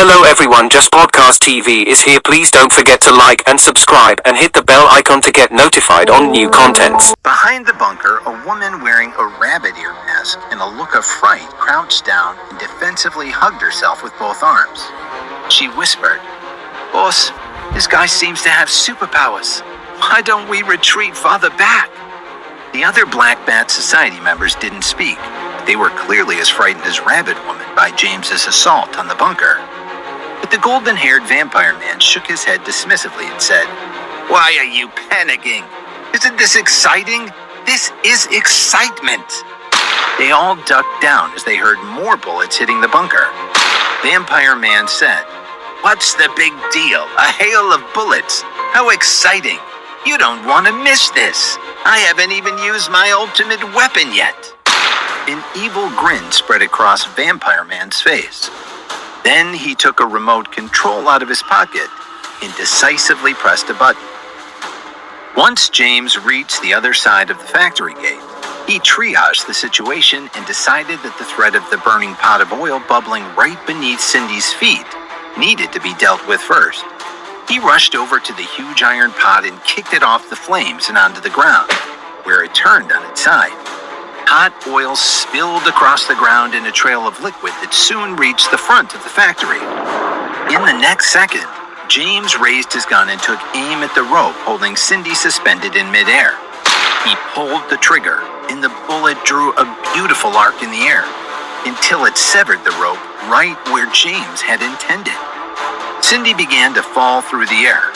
Hello everyone, Just Podcast TV is here. Please don't forget to like and subscribe and hit the bell icon to get notified on new contents. Behind the bunker, a woman wearing a rabbit ear mask and a look of fright crouched down and defensively hugged herself with both arms. She whispered, "Boss, this guy seems to have superpowers. Why don't we retreat farther back?" The other Black Bat Society members didn't speak. They were clearly as frightened as Rabbit Woman by James's assault on the bunker. But the golden-haired vampire man shook his head dismissively and said, "Why are you panicking? Isn't this exciting? This is excitement." They all ducked down as they heard more bullets hitting the bunker. Vampire man said, "What's the big deal? A hail of bullets. How exciting. You don't want to miss this. I haven't even used my ultimate weapon yet." An evil grin spread across Vampire Man's face. Then he took a remote control out of his pocket and decisively pressed a button. Once James reached the other side of the factory gate, he triaged the situation and decided that the threat of the burning pot of oil bubbling right beneath Cindy's feet needed to be dealt with first. He rushed over to the huge iron pot and kicked it off the flames and onto the ground, where it turned on its side. Hot oil spilled across the ground in a trail of liquid that soon reached the front of the factory. In the next second, James raised his gun and took aim at the rope holding Cindy suspended in midair. He pulled the trigger, and the bullet drew a beautiful arc in the air until it severed the rope right where James had intended. Cindy began to fall through the air.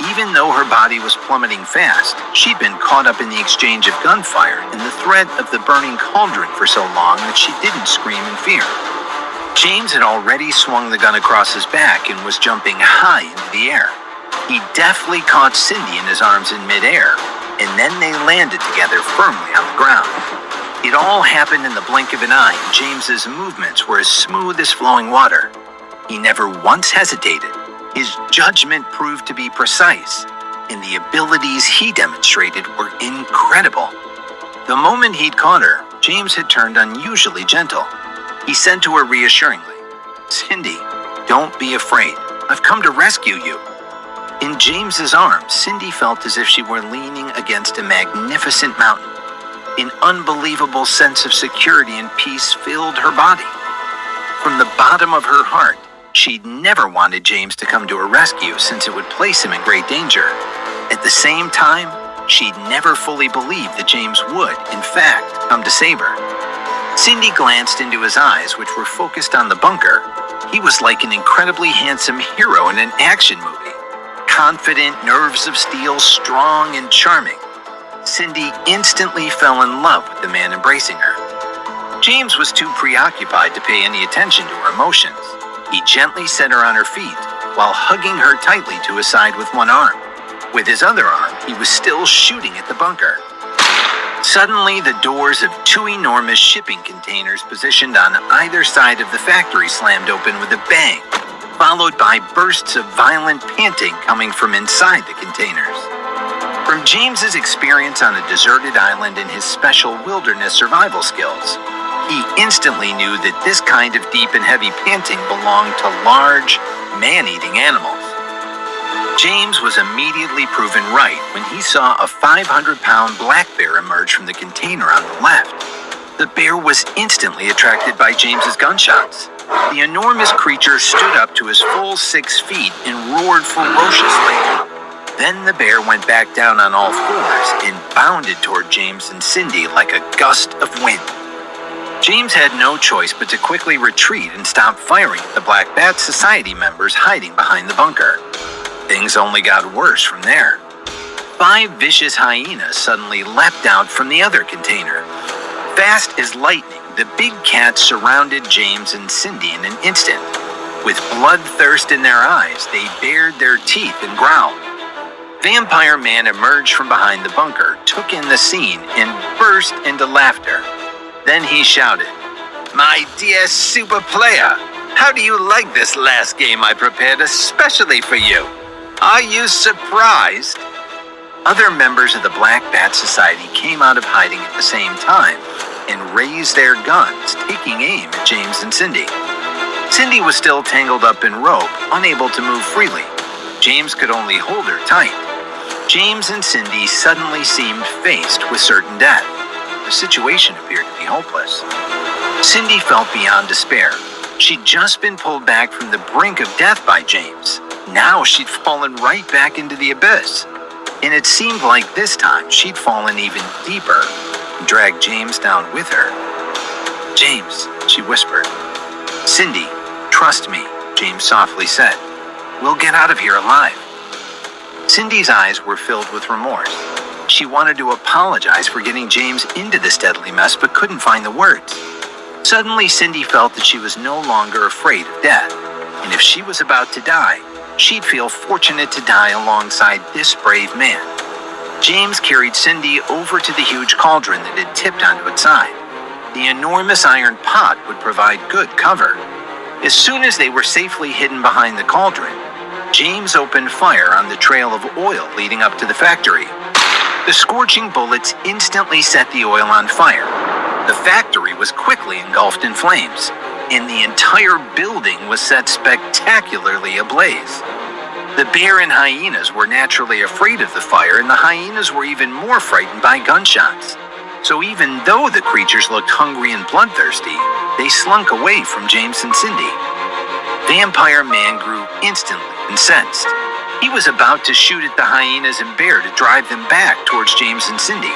Even though her body was plummeting fast, she'd been caught up in the exchange of gunfire and the threat of the burning cauldron for so long that she didn't scream in fear. James had already swung the gun across his back and was jumping high into the air. He deftly caught Cindy in his arms in midair, and then they landed together firmly on the ground. It all happened in the blink of an eye, and James's movements were as smooth as flowing water. He never once hesitated. His judgment proved to be precise, and the abilities he demonstrated were incredible. The moment he'd caught her, James had turned unusually gentle. He said to her reassuringly, "Cindy, don't be afraid. I've come to rescue you." In James's arms, Cindy felt as if she were leaning against a magnificent mountain. An unbelievable sense of security and peace filled her body. From the bottom of her heart, she'd never wanted James to come to her rescue since it would place him in great danger. At the same time, she'd never fully believed that James would, in fact, come to save her. Cindy glanced into his eyes, which were focused on the bunker. He was like an incredibly handsome hero in an action movie. Confident, nerves of steel, strong and charming. Cindy instantly fell in love with the man embracing her. James was too preoccupied to pay any attention to her emotions. He gently set her on her feet while hugging her tightly to his side with one arm. With his other arm, he was still shooting at the bunker. Suddenly, the doors of two enormous shipping containers positioned on either side of the factory slammed open with a bang, followed by bursts of violent panting coming from inside the containers. From James's experience on a deserted island and his special wilderness survival skills, he instantly knew that this kind of deep and heavy panting belonged to large, man-eating animals. James was immediately proven right when he saw a 500-pound black bear emerge from the container on the left. The bear was instantly attracted by James's gunshots. The enormous creature stood up to his full 6 feet and roared ferociously. Then the bear went back down on all fours and bounded toward James and Cindy like a gust of wind. James had no choice but to quickly retreat and stop firing at the Black Bat Society members hiding behind the bunker. Things only got worse from there. 5 vicious hyenas suddenly leapt out from the other container. Fast as lightning, the big cats surrounded James and Cindy in an instant. With bloodthirst in their eyes, they bared their teeth and growled. Vampire Man emerged from behind the bunker, took in the scene, and burst into laughter. Then he shouted, "My dear super player, how do you like this last game I prepared especially for you? Are you surprised?" Other members of the Black Bat Society came out of hiding at the same time and raised their guns, taking aim at James and Cindy. Cindy was still tangled up in rope, unable to move freely. James could only hold her tight. James and Cindy suddenly seemed faced with certain death. The situation appeared to be hopeless. Cindy felt beyond despair. She'd just been pulled back from the brink of death by James. Now she'd fallen right back into the abyss. And it seemed like this time she'd fallen even deeper and dragged James down with her. "James," she whispered. "Cindy, trust me," James softly said. "We'll get out of here alive." Cindy's eyes were filled with remorse. She wanted to apologize for getting James into this deadly mess, but couldn't find the words. Suddenly, Cindy felt that she was no longer afraid of death, and if she was about to die, she'd feel fortunate to die alongside this brave man. James carried Cindy over to the huge cauldron that had tipped onto its side. The enormous iron pot would provide good cover. As soon as they were safely hidden behind the cauldron, James opened fire on the trail of oil leading up to the factory. The scorching bullets instantly set the oil on fire. The factory was quickly engulfed in flames, and the entire building was set spectacularly ablaze. The bear and hyenas were naturally afraid of the fire, and the hyenas were even more frightened by gunshots. So even though the creatures looked hungry and bloodthirsty, they slunk away from James and Cindy. Vampire Man grew instantly incensed. He was about to shoot at the hyenas and bear to drive them back towards James and Cindy.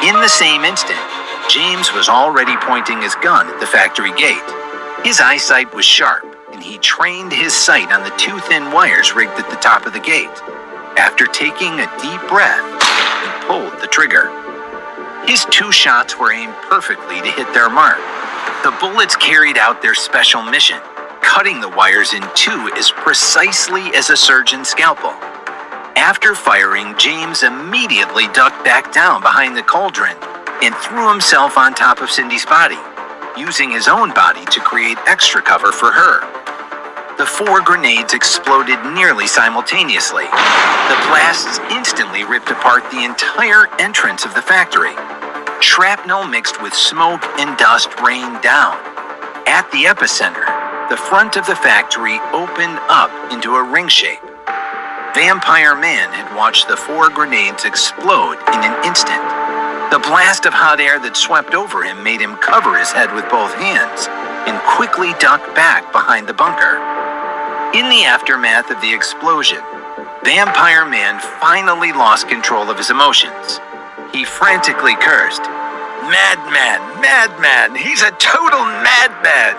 In the same instant, James was already pointing his gun at the factory gate. His eyesight was sharp, and he trained his sight on the two thin wires rigged at the top of the gate. After taking a deep breath, he pulled the trigger. His two shots were aimed perfectly to hit their mark. The bullets carried out their special mission, cutting the wires in two as precisely as a surgeon's scalpel. After firing, James immediately ducked back down behind the cauldron and threw himself on top of Cindy's body, using his own body to create extra cover for her. The 4 grenades exploded nearly simultaneously. The blasts instantly ripped apart the entire entrance of the factory. Shrapnel mixed with smoke and dust rained down. At the epicenter, the front of the factory opened up into a ring shape. Vampire Man had watched the 4 grenades explode in an instant. The blast of hot air that swept over him made him cover his head with both hands and quickly duck back behind the bunker. In the aftermath of the explosion, Vampire Man finally lost control of his emotions. He frantically cursed, "Madman! Madman! He's a total madman!"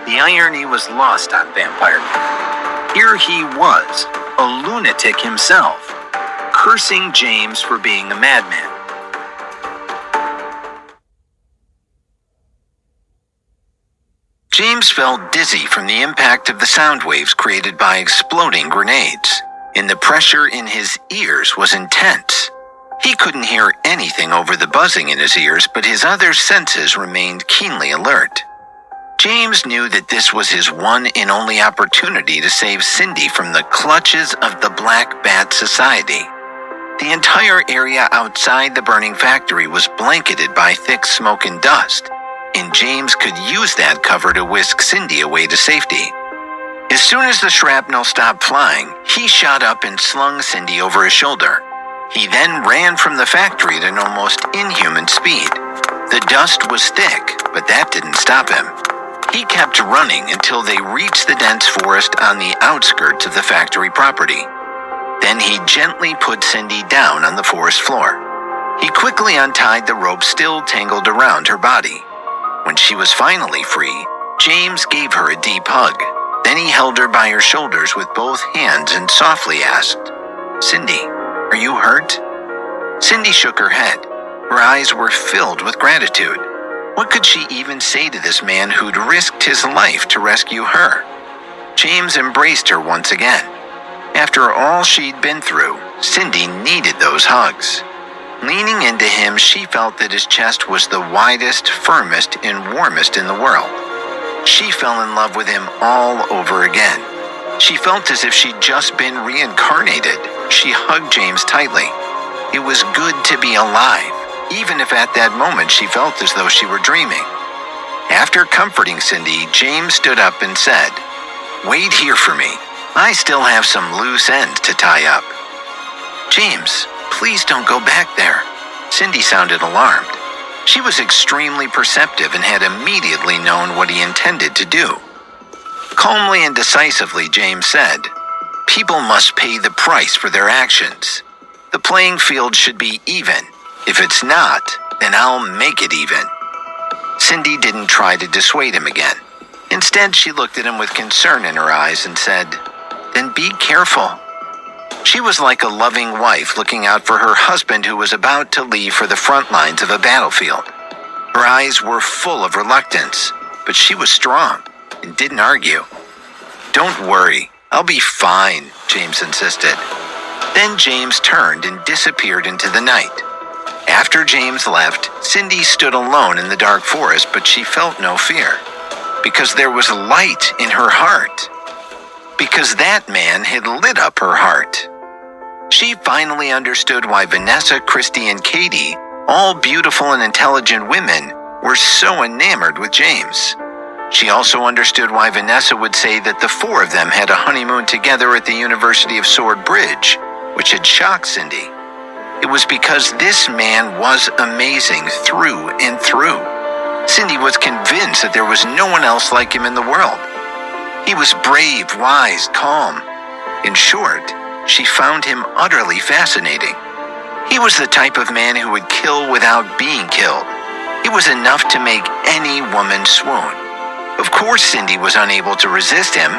The irony was lost on Vampire Man. Here he was, a lunatic himself, cursing James for being a madman. James felt dizzy from the impact of the sound waves created by exploding grenades, and the pressure in his ears was intense. He couldn't hear anything over the buzzing in his ears, but his other senses remained keenly alert. James knew that this was his one and only opportunity to save Cindy from the clutches of the Black Bat Society. The entire area outside the burning factory was blanketed by thick smoke and dust, and James could use that cover to whisk Cindy away to safety. As soon as the shrapnel stopped flying, he shot up and slung Cindy over his shoulder. He then ran from the factory at an almost inhuman speed. The dust was thick, but that didn't stop him. He kept running until they reached the dense forest on the outskirts of the factory property. Then he gently put Cindy down on the forest floor. He quickly untied the rope still tangled around her body. When she was finally free, James gave her a deep hug. Then he held her by her shoulders with both hands and softly asked, "Cindy, are you hurt?" Cindy shook her head. Her eyes were filled with gratitude. What could she even say to this man who'd risked his life to rescue her? James embraced her once again. After all she'd been through, Cindy needed those hugs. Leaning into him, she felt that his chest was the widest, firmest, and warmest in the world. She fell in love with him all over again. She felt as if she'd just been reincarnated. She hugged James tightly. It was good to be alive, even if at that moment she felt as though she were dreaming. After comforting Cindy, James stood up and said, "Wait here for me. I still have some loose ends to tie up." "James, please don't go back there." Cindy sounded alarmed. She was extremely perceptive and had immediately known what he intended to do. Calmly and decisively, James said, "People must pay the price for their actions. The playing field should be even. If it's not, then I'll make it even." Cindy didn't try to dissuade him again. Instead, she looked at him with concern in her eyes and said, "Then be careful." She was like a loving wife looking out for her husband who was about to leave for the front lines of a battlefield. Her eyes were full of reluctance, but she was strong and didn't argue. "Don't worry, I'll be fine," James insisted. Then James turned and disappeared into the night. After James left, Cindy stood alone in the dark forest, but she felt no fear, because there was light in her heart. Because that man had lit up her heart. She finally understood why Vanessa, Christy, and Katie, all beautiful and intelligent women, were so enamored with James. She also understood why Vanessa would say that the four of them had a honeymoon together at the University of Sword Bridge, which had shocked Cindy. It was because this man was amazing through and through. Cindy was convinced that there was no one else like him in the world. He was brave, wise, calm. In short, she found him utterly fascinating. He was the type of man who would kill without being killed. It was enough to make any woman swoon. Of course, Cindy was unable to resist him.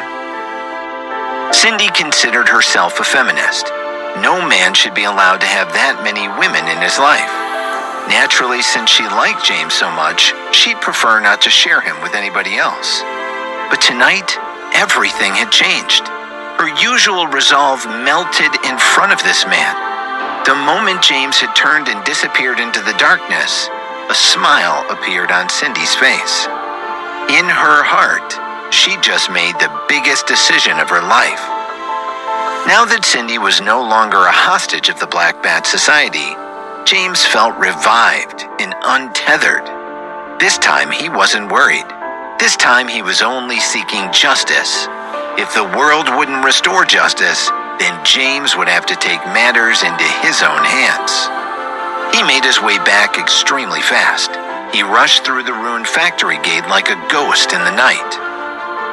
Cindy considered herself a feminist. No man should be allowed to have that many women in his life. Naturally, since she liked James so much, she'd prefer not to share him with anybody else. But tonight, everything had changed. Her usual resolve melted in front of this man. The moment James had turned and disappeared into the darkness, a smile appeared on Cindy's face. In her heart, she just made the biggest decision of her life. Now that Cindy was no longer a hostage of the Black Bat Society, James felt revived and untethered. This time he wasn't worried. This time he was only seeking justice. If the world wouldn't restore justice, then James would have to take matters into his own hands. He made his way back extremely fast. He rushed through the ruined factory gate like a ghost in the night.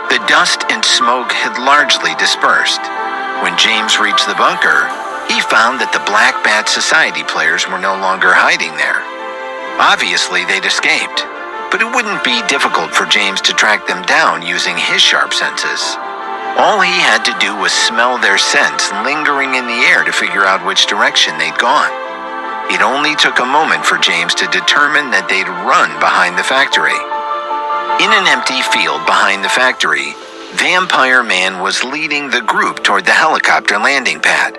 The dust and smoke had largely dispersed. When James reached the bunker, he found that the Black Bat Society players were no longer hiding there. Obviously, they'd escaped, but it wouldn't be difficult for James to track them down using his sharp senses. All he had to do was smell their scents lingering in the air to figure out which direction they'd gone. It only took a moment for James to determine that they'd run behind the factory. In an empty field behind the factory, Vampire Man was leading the group toward the helicopter landing pad.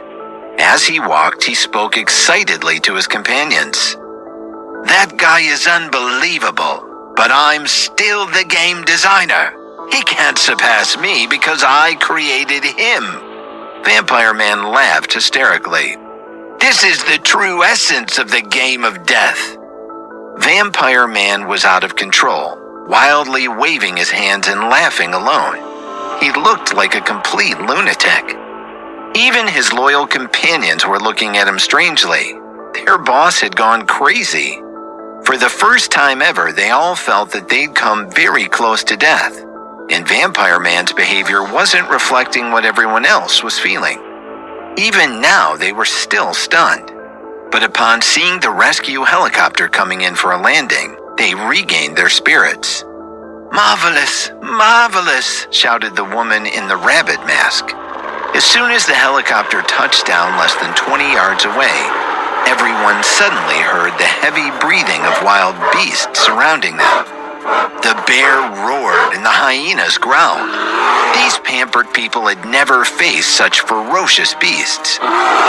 As he walked, he spoke excitedly to his companions. "That guy is unbelievable, but I'm still the game designer. He can't surpass me because I created him." Vampire Man laughed hysterically. "This is the true essence of the game of death." Vampire Man was out of control, wildly waving his hands and laughing alone. He looked like a complete lunatic. Even his loyal companions were looking at him strangely. Their boss had gone crazy. For the first time ever, they all felt that they'd come very close to death, and Vampire Man's behavior wasn't reflecting what everyone else was feeling. Even now, they were still stunned. But upon seeing the rescue helicopter coming in for a landing, they regained their spirits. "Marvelous, marvelous," shouted the woman in the rabbit mask. As soon as the helicopter touched down less than 20 yards away, everyone suddenly heard the heavy breathing of wild beasts surrounding them. The bear roared and the hyenas growled. These pampered people had never faced such ferocious beasts.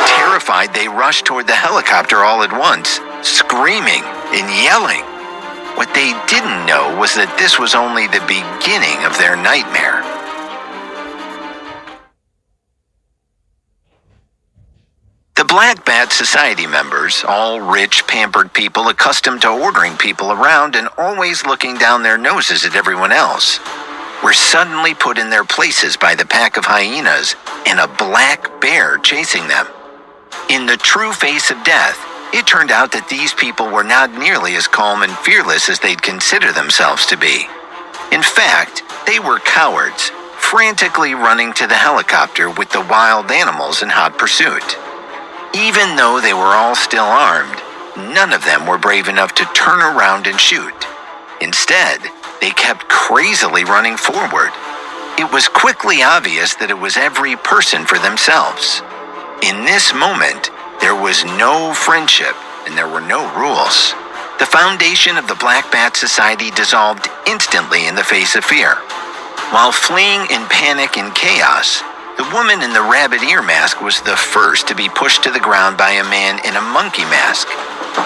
Terrified, they rushed toward the helicopter all at once, screaming and yelling. What they didn't know was that this was only the beginning of their nightmare. The Black Bat Society members, all rich, pampered people accustomed to ordering people around and always looking down their noses at everyone else, were suddenly put in their places by the pack of hyenas and a black bear chasing them. In the true face of death, it turned out that these people were not nearly as calm and fearless as they'd consider themselves to be. In fact, they were cowards, frantically running to the helicopter with the wild animals in hot pursuit. Even though they were all still armed, none of them were brave enough to turn around and shoot. Instead, they kept crazily running forward. It was quickly obvious that it was every person for themselves. In this moment, there was no friendship and there were no rules. The foundation of the Black Bat Society dissolved instantly in the face of fear. While fleeing in panic and chaos, the woman in the rabbit ear mask was the first to be pushed to the ground by a man in a monkey mask,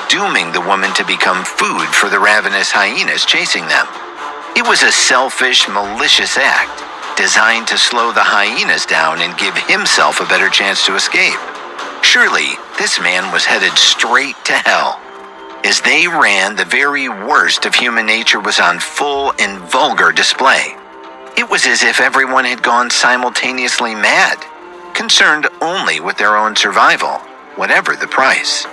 dooming the woman to become food for the ravenous hyenas chasing them. It was a selfish, malicious act, designed to slow the hyenas down and give himself a better chance to escape. Surely, this man was headed straight to hell. As they ran, the very worst of human nature was on full and vulgar display. It was as if everyone had gone simultaneously mad, concerned only with their own survival, whatever the price.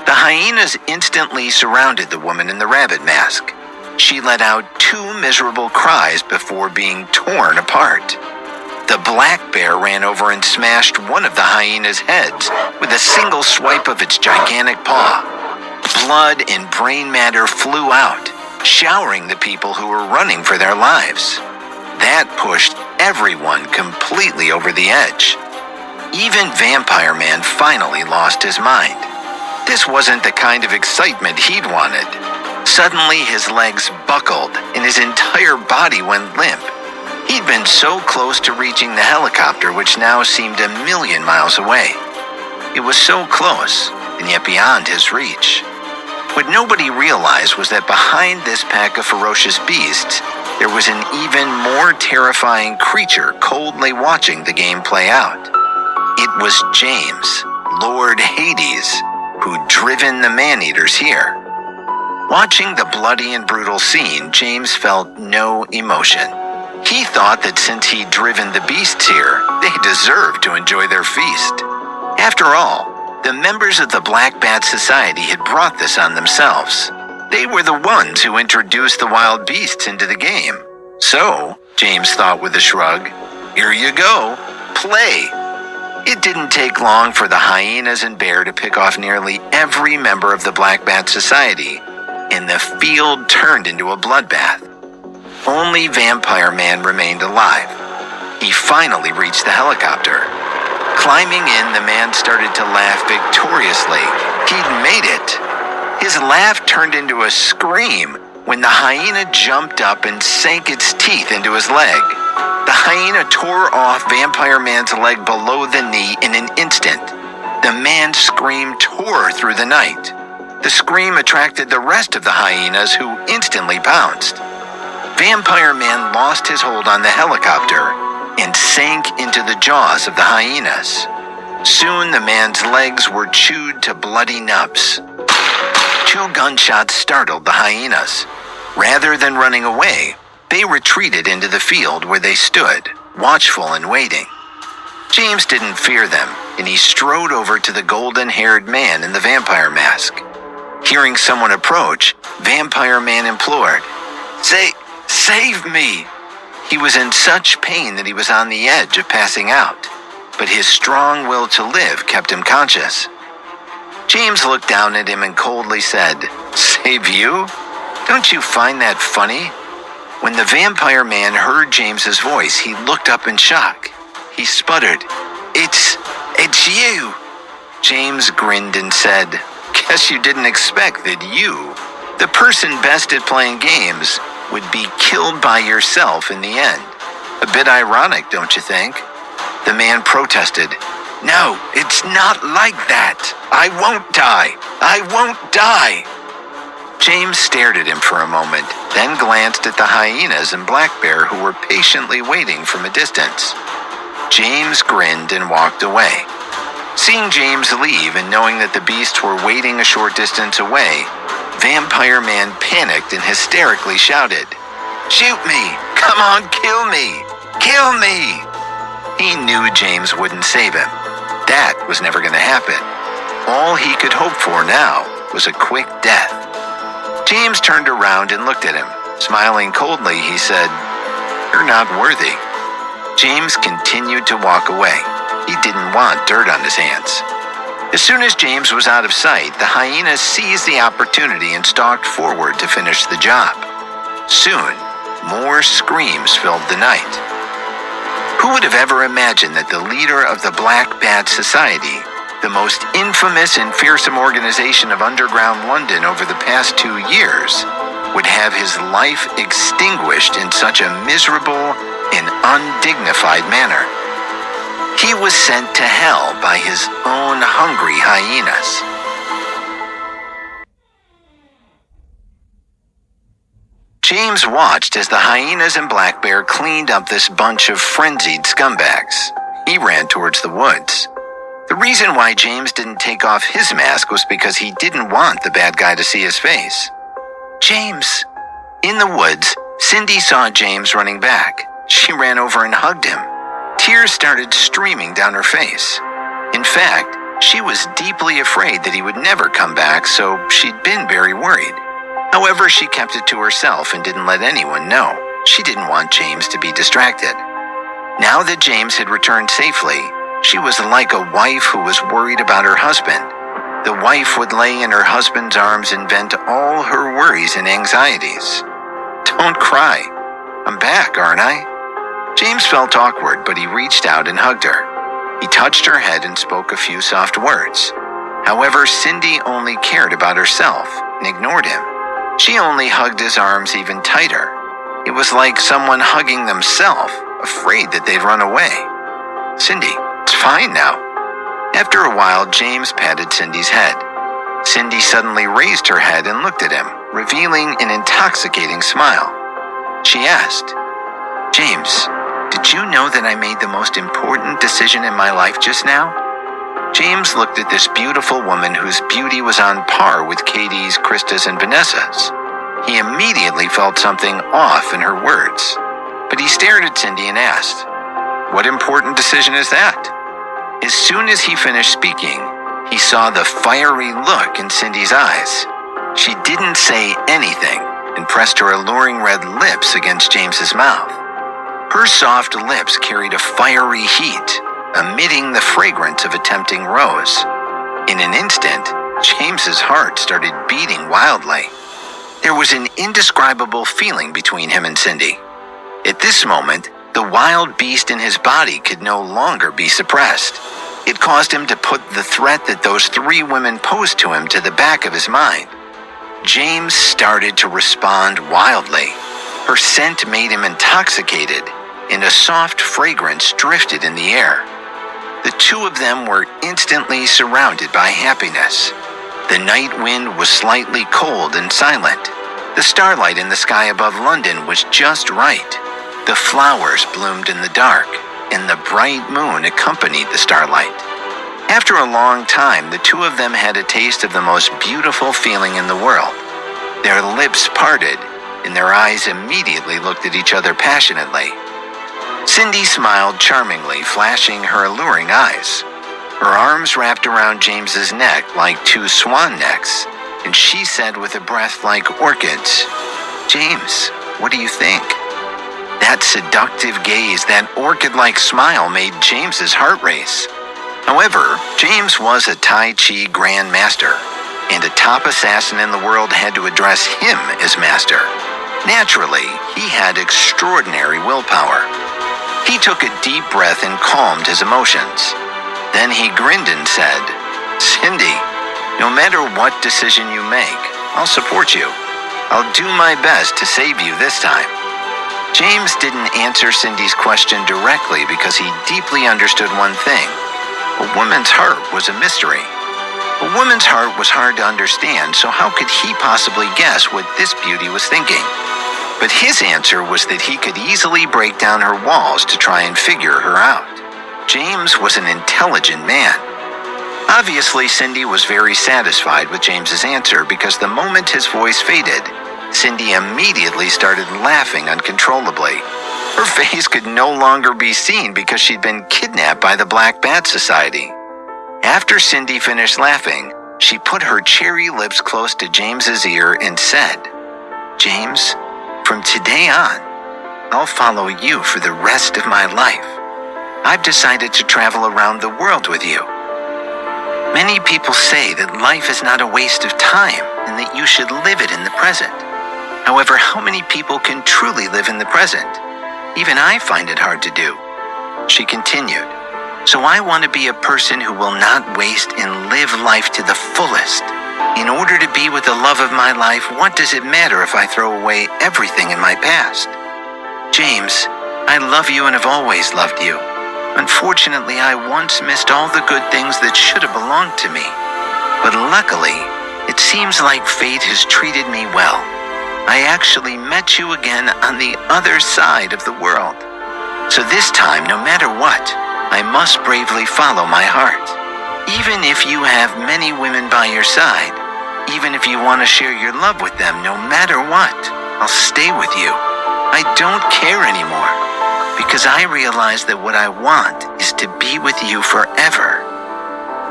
The hyenas instantly surrounded the woman in the rabbit mask. She let out 2 miserable cries before being torn apart. The black bear ran over and smashed one of the hyena's heads with a single swipe of its gigantic paw. Blood and brain matter flew out, showering the people who were running for their lives. That pushed everyone completely over the edge. Even Vampire Man finally lost his mind. This wasn't the kind of excitement he'd wanted. Suddenly his legs buckled and his entire body went limp. He'd been so close to reaching the helicopter, which now seemed 1,000,000 miles away. It was so close, and yet beyond his reach. What nobody realized was that behind this pack of ferocious beasts, there was an even more terrifying creature coldly watching the game play out. It was James, Lord Hades, who'd driven the man-eaters here. Watching the bloody and brutal scene, James felt no emotion. He thought that since he'd driven the beasts here, they deserved to enjoy their feast. After all, the members of the Black Bat Society had brought this on themselves. They were the ones who introduced the wild beasts into the game. So, James thought with a shrug, here you go, play. It didn't take long for the hyenas and bear to pick off nearly every member of the Black Bat Society, and the field turned into a bloodbath. Only Vampire Man remained alive. He finally reached the helicopter. Climbing in, the man started to laugh victoriously. He'd made it. His laugh turned into a scream when the hyena jumped up and sank its teeth into his leg. The hyena tore off Vampire Man's leg below the knee in an instant. The man's scream tore through the night. The scream attracted the rest of the hyenas, who instantly pounced. Vampire Man lost his hold on the helicopter and sank into the jaws of the hyenas. Soon the man's legs were chewed to bloody nubs. 2 gunshots startled the hyenas. Rather than running away, they retreated into the field where they stood, watchful and waiting. James didn't fear them, and he strode over to the golden-haired man in the vampire mask. Hearing someone approach, Vampire Man implored, Save me! He was in such pain that he was on the edge of passing out, but his strong will to live kept him conscious. James looked down at him and coldly said, Save you? Don't you find that funny? When the Vampire Man heard James's voice, he looked up in shock. He sputtered, It's you! James grinned and said, Guess you didn't expect that you, the person best at playing games, would be killed by yourself in the end. A bit ironic, don't you think? The man protested, No, it's not like that. I won't die. I won't die. James stared at him for a moment, then glanced at the hyenas and Black Bear, who were patiently waiting from a distance. James grinned and walked away. Seeing James leave and knowing that the beasts were waiting a short distance away, Vampire Man panicked and hysterically shouted, "Shoot me! Come on, kill me! Kill me!" He knew James wouldn't save him. That was never going to happen. All he could hope for now was a quick death. James turned around and looked at him. Smiling coldly, he said, "You're not worthy." James continued to walk away. He didn't want dirt on his hands. As soon as James was out of sight, the hyenas seized the opportunity and stalked forward to finish the job. Soon, more screams filled the night. Who would have ever imagined that the leader of the Black Bat Society, the most infamous and fearsome organization of underground London over the past 2 years, would have his life extinguished in such a miserable and undignified manner? He was sent to hell by his own hungry hyenas. James watched as the hyenas and Black Bear cleaned up this bunch of frenzied scumbags. He ran towards the woods. The reason why James didn't take off his mask was because he didn't want the bad guy to see his face. "James!" In the woods, Cindy saw James running back. She ran over and hugged him. Tears started streaming down her face. In fact, she was deeply afraid that he would never come back, so she'd been very worried. However, she kept it to herself and didn't let anyone know. She didn't want James to be distracted. Now that James had returned safely, she was like a wife who was worried about her husband. The wife would lay in her husband's arms and vent all her worries and anxieties. "Don't cry. I'm back, aren't I?" James felt awkward, but he reached out and hugged her. He touched her head and spoke a few soft words. However, Cindy only cared about herself and ignored him. She only hugged his arms even tighter. It was like someone hugging themselves, afraid that they'd run away. "Cindy, it's fine now." After a while, James patted Cindy's head. Cindy suddenly raised her head and looked at him, revealing an intoxicating smile. She asked, "James, did you know that I made the most important decision in my life just now?" James looked at this beautiful woman whose beauty was on par with Katie's, Krista's, and Vanessa's. He immediately felt something off in her words, but he stared at Cindy and asked, "What important decision is that?" As soon as he finished speaking, he saw the fiery look in Cindy's eyes. She didn't say anything and pressed her alluring red lips against James's mouth. Her soft lips carried a fiery heat, emitting the fragrance of a tempting rose. In an instant, James's heart started beating wildly. There was an indescribable feeling between him and Cindy. At this moment, the wild beast in his body could no longer be suppressed. It caused him to put the threat that those 3 women posed to him to the back of his mind. James started to respond wildly. Her scent made him intoxicated, and a soft fragrance drifted in the air. The 2 of them were instantly surrounded by happiness. The night wind was slightly cold and silent. The starlight in the sky above London was just right. The flowers bloomed in the dark, and the bright moon accompanied the starlight. After a long time, the 2 of them had a taste of the most beautiful feeling in the world. Their lips parted, and their eyes immediately looked at each other passionately. Cindy smiled charmingly, flashing her alluring eyes. Her arms wrapped around James's neck like 2 swan necks, and she said with a breath like orchids, "James, what do you think?" That seductive gaze, that orchid-like smile made James's heart race. However, James was a Tai Chi Grand Master, and a top assassin in the world had to address him as master. Naturally, he had extraordinary willpower. He took a deep breath and calmed his emotions. Then he grinned and said, "Cindy, no matter what decision you make, I'll support you. I'll do my best to save you this time." James didn't answer Cindy's question directly because he deeply understood one thing. A woman's heart was a mystery. A woman's heart was hard to understand, so how could he possibly guess what this beauty was thinking? But his answer was that he could easily break down her walls to try and figure her out. James was an intelligent man. Obviously, Cindy was very satisfied with James's answer because the moment his voice faded, Cindy immediately started laughing uncontrollably. Her face could no longer be seen because she'd been kidnapped by the Black Bat Society. After Cindy finished laughing, she put her cherry lips close to James's ear and said, "James, from today on, I'll follow you for the rest of my life. I've decided to travel around the world with you. Many people say that life is not a waste of time and that you should live it in the present. However, how many people can truly live in the present? Even I find it hard to do." She continued, "So I want to be a person who will not waste and live life to the fullest. In order to be with the love of my life, what does it matter if I throw away everything in my past? James, I love you and have always loved you. Unfortunately, I once missed all the good things that should have belonged to me. But luckily, it seems like fate has treated me well. I actually met you again on the other side of the world. So this time, no matter what, I must bravely follow my heart. Even if you have many women by your side, even if you want to share your love with them, no matter what, I'll stay with you. I don't care anymore, because I realize that what I want is to be with you forever."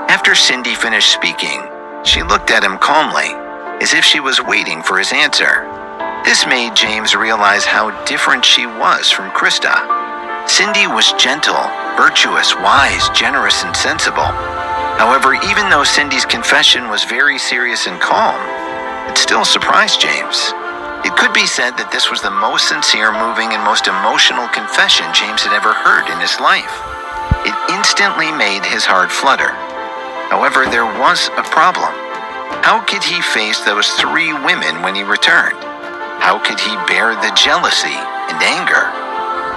After Cindy finished speaking, she looked at him calmly, as if she was waiting for his answer. This made James realize how different she was from Krista. Cindy was gentle, virtuous, wise, generous, and sensible. However, even though Cindy's confession was very serious and calm, it still surprised James. It could be said that this was the most sincere, moving, and most emotional confession James had ever heard in his life. It instantly made his heart flutter. However, there was a problem. How could he face those 3 women when he returned? How could he bear the jealousy and anger?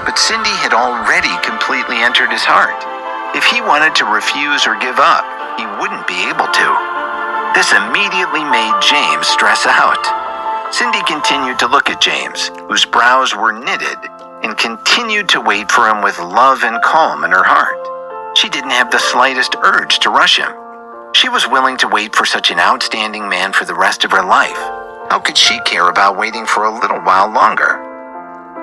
But Cindy had already completely entered his heart. If he wanted to refuse or give up, he wouldn't be able to. This immediately made James stress out. Cindy continued to look at James, whose brows were knitted, and continued to wait for him with love and calm in her heart. She didn't have the slightest urge to rush him. She was willing to wait for such an outstanding man for the rest of her life. How could she care about waiting for a little while longer?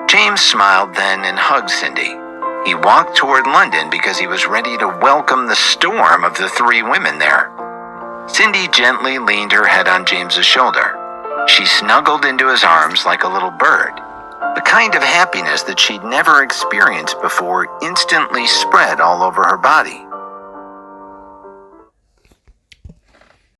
James smiled then and hugged Cindy. He walked toward London because he was ready to welcome the storm of the 3 women there. Cindy gently leaned her head on James's shoulder. She snuggled into his arms like a little bird. The kind of happiness that she'd never experienced before instantly spread all over her body.